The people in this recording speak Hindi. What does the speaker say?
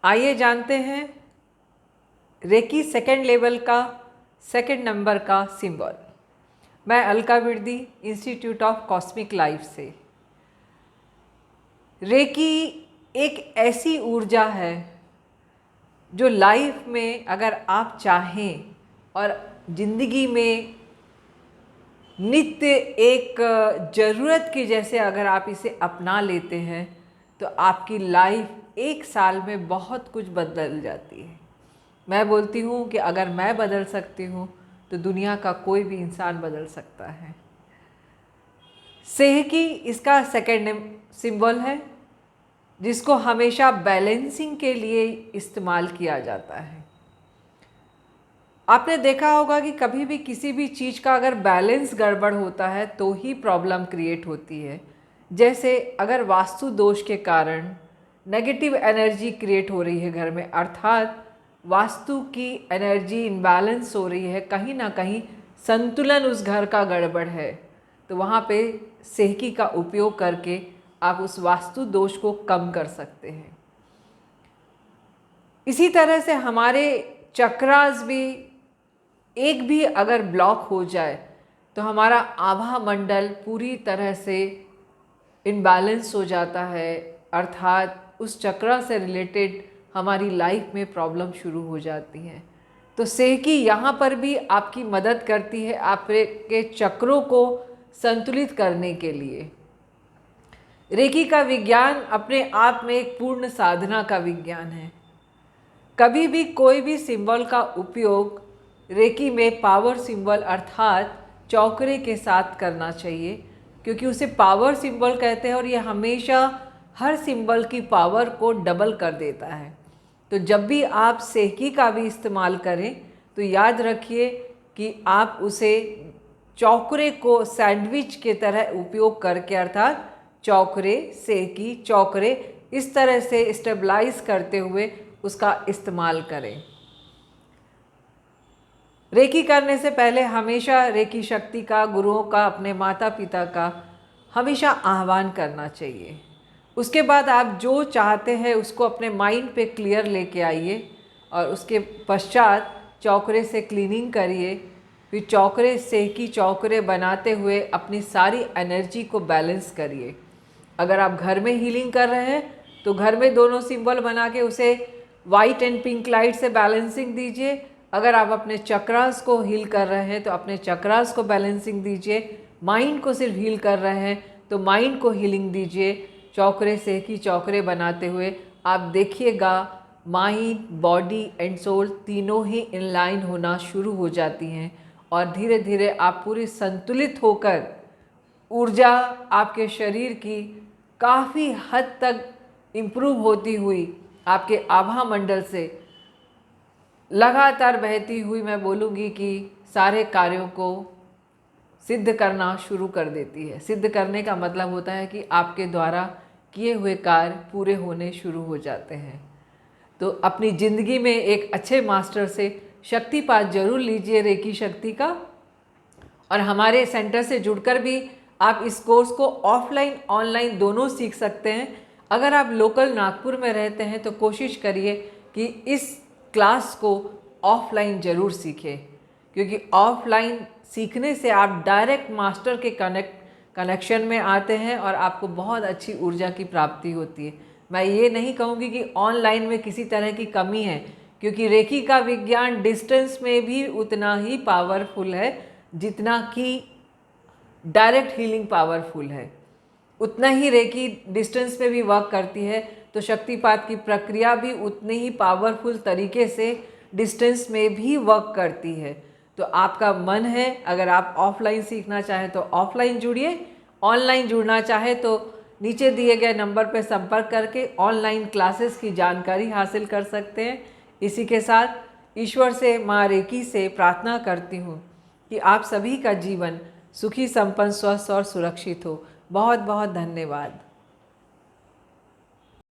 आइए जानते हैं रेकी सेकेंड लेवल का सेकेंड नंबर का सिंबल। मैं Alka Virdi, institute of cosmic life से। रेकी एक ऐसी ऊर्जा है जो लाइफ में अगर आप चाहें और ज़िंदगी में नित्य एक ज़रूरत की जैसे अगर आप इसे अपना लेते हैं तो आपकी लाइफ एक साल में बहुत कुछ बदल जाती है। मैं बोलती हूँ कि अगर मैं बदल सकती हूँ तो दुनिया का कोई भी इंसान बदल सकता है। सेहकी इसका सेकेंड सिंबल है जिसको हमेशा बैलेंसिंग के लिए इस्तेमाल किया जाता है। आपने देखा होगा कि कभी भी किसी भी चीज़ का अगर बैलेंस गड़बड़ होता है तो ही प्रॉब्लम क्रिएट होती है। जैसे अगर वास्तु दोष के कारण नेगेटिव एनर्जी क्रिएट हो रही है घर में, अर्थात वास्तु की एनर्जी इम्बैलेंस हो रही है, कहीं ना कहीं संतुलन उस घर का गड़बड़ है, तो वहाँ पे सेहकी का उपयोग करके आप उस वास्तु दोष को कम कर सकते हैं। इसी तरह से हमारे चक्रास भी एक भी अगर ब्लॉक हो जाए तो हमारा आभा मंडल पूरी तरह से इनबैलेंस हो जाता है, अर्थात उस चक्र से रिलेटेड हमारी लाइफ में प्रॉब्लम शुरू हो जाती हैं। तो सेहकी यहाँ पर भी आपकी मदद करती है आपके चक्रों को संतुलित करने के लिए। रेकी का विज्ञान अपने आप में एक पूर्ण साधना का विज्ञान है। कभी भी कोई भी सिंबल का उपयोग रेकी में पावर सिंबल अर्थात चौकरे के साथ करना चाहिए, क्योंकि उसे पावर सिंबल कहते हैं और ये हमेशा हर सिंबल की पावर को डबल कर देता है। तो जब भी आप सेहकी का भी इस्तेमाल करें तो याद रखिए कि आप उसे चौकरे को सैंडविच के तरह उपयोग करके, अर्थात चौकरे सेहकी चौकरे इस तरह से स्टेबलाइज करते हुए उसका इस्तेमाल करें। रेकी करने से पहले हमेशा रेकी शक्ति का, गुरुओं का, अपने माता पिता का हमेशा आह्वान करना चाहिए। उसके बाद आप जो चाहते हैं उसको अपने माइंड पे क्लियर लेके आइए और उसके पश्चात चौकरे से क्लीनिंग करिए। फिर चौकरे सेहकी चौकरे बनाते हुए अपनी सारी एनर्जी को बैलेंस करिए। अगर आप घर में हीलिंग कर रहे हैं तो घर में दोनों सिंबल बना के उसे वाइट एंड पिंक लाइट से बैलेंसिंग दीजिए। अगर आप अपने चक्रास को हील कर रहे हैं तो अपने चक्रास को बैलेंसिंग दीजिए। माइंड को सिर्फ हील कर रहे हैं तो माइंड को हीलिंग दीजिए। चौकरे सेहकी चौकरे बनाते हुए आप देखिएगा माइंड, बॉडी एंड सोल तीनों ही इनलाइन होना शुरू हो जाती हैं और धीरे धीरे आप पूरी संतुलित होकर ऊर्जा आपके शरीर की काफ़ी हद तक इम्प्रूव होती हुई आपके आभा मंडल से लगातार बहती हुई, मैं बोलूँगी कि सारे कार्यों को सिद्ध करना शुरू कर देती है। सिद्ध करने का मतलब होता है कि आपके द्वारा किए हुए कार्य पूरे होने शुरू हो जाते हैं। तो अपनी ज़िंदगी में एक अच्छे मास्टर से शक्तिपात जरूर लीजिए रेकी शक्ति का। और हमारे सेंटर से जुड़कर भी आप इस कोर्स को ऑफलाइन ऑनलाइन दोनों सीख सकते हैं। अगर आप लोकल नागपुर में रहते हैं तो कोशिश करिए कि इस क्लास को ऑफलाइन ज़रूर सीखें, क्योंकि ऑफलाइन सीखने से आप डायरेक्ट मास्टर के कनेक्शन में आते हैं और आपको बहुत अच्छी ऊर्जा की प्राप्ति होती है। मैं ये नहीं कहूँगी कि ऑनलाइन में किसी तरह की कमी है, क्योंकि रेकी का विज्ञान डिस्टेंस में भी उतना ही पावरफुल है जितना कि डायरेक्ट हीलिंग पावरफुल है। उतना ही रेकी डिस्टेंस में भी वर्क करती है, तो शक्तिपात की प्रक्रिया भी उतने ही पावरफुल तरीके से डिस्टेंस में भी वर्क करती है। तो आपका मन है, अगर आप ऑफलाइन सीखना चाहें तो ऑफलाइन जुड़िए, ऑनलाइन जुड़ना चाहे तो नीचे दिए गए नंबर पर संपर्क करके ऑनलाइन क्लासेस की जानकारी हासिल कर सकते हैं। इसी के साथ ईश्वर से, माँ रेकी से प्रार्थना करती हूँ कि आप सभी का जीवन सुखी, संपन्न, स्वस्थ और सुरक्षित हो। बहुत बहुत धन्यवाद।